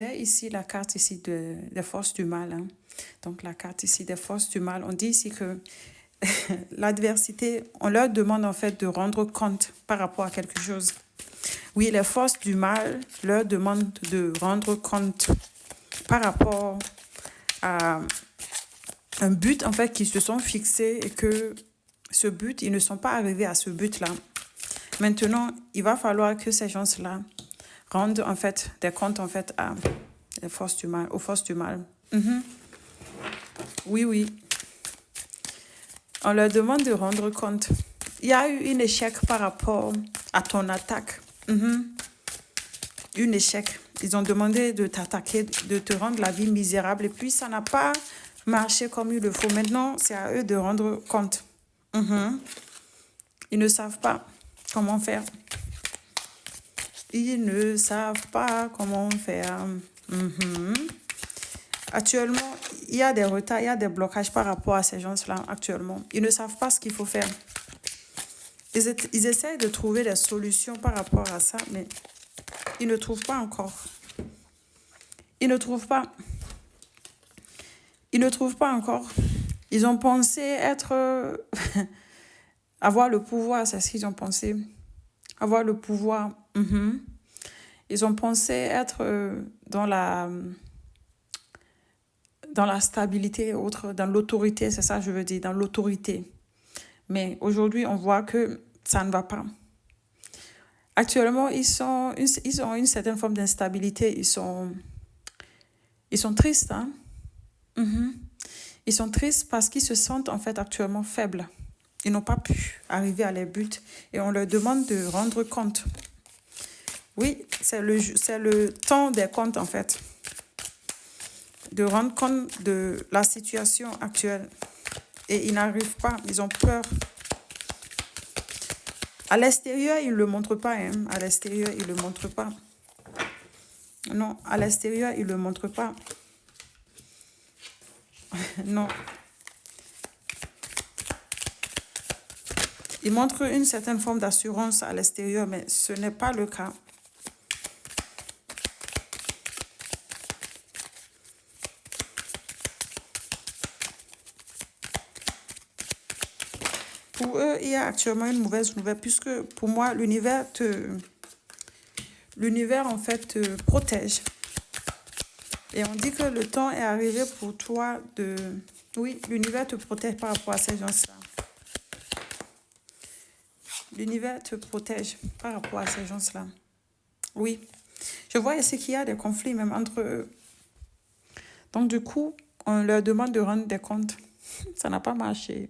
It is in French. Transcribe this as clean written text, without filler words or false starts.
Ici, la carte ici des forces du mal. Hein. Donc, la carte ici des forces du mal. On dit ici que l'adversité, on leur demande en fait de rendre compte par rapport à quelque chose. Oui, les forces du mal leur demandent de rendre compte par rapport à un but en fait qu'ils se sont fixés et que ce but, ils ne sont pas arrivés à ce but-là. Maintenant, il va falloir que ces gens-là rendent en fait des comptes en fait à les forces du mal, aux forces du mal. Oui, oui. On leur demande de rendre compte. Il y a eu un échec par rapport à ton attaque. Un échec. Ils ont demandé de t'attaquer, de te rendre la vie misérable. Et puis, ça n'a pas marché comme il le faut. Maintenant, c'est à eux de rendre compte. Ils ne savent pas comment faire. Ils ne savent pas comment faire. Actuellement, il y a des retards, il y a des blocages par rapport à ces gens-là actuellement. Ils ne savent pas ce qu'il faut faire. Ils essaient de trouver des solutions par rapport à ça, mais ils ne trouvent pas encore. Ils ne trouvent pas. Ils ne trouvent pas encore. Ils ont pensé être... avoir le pouvoir, c'est ce qu'ils ont pensé. Avoir le pouvoir. Ils ont pensé être dans la stabilité, dans l'autorité, c'est ça que je veux dire, dans l'autorité. Mais aujourd'hui, on voit que ça ne va pas. Actuellement, ils ont une certaine forme d'instabilité. Ils sont tristes. Hein? Ils sont tristes parce qu'ils se sentent en fait actuellement faibles. Ils n'ont pas pu arriver à leur but et on leur demande de rendre compte. Oui, c'est le temps des comptes en fait. De rendre compte de la situation actuelle. Et ils n'arrivent pas, ils ont peur. À l'extérieur, ils ne le montrent pas. Hein. À l'extérieur, ils ne le montrent pas. Non, à l'extérieur, ils ne le montrent pas. Non. Ils montrent une certaine forme d'assurance à l'extérieur, mais ce n'est pas le cas. Pour eux, il y a actuellement une mauvaise nouvelle, puisque pour moi, l'univers en fait te protège. Et on dit que le temps est arrivé pour toi de... Oui, l'univers te protège par rapport à ces gens-là. L'univers te protège par rapport à ces gens-là. Oui. Je vois ici qu'il y a des conflits même entre eux. Donc du coup, on leur demande de rendre des comptes. Ça n'a pas marché.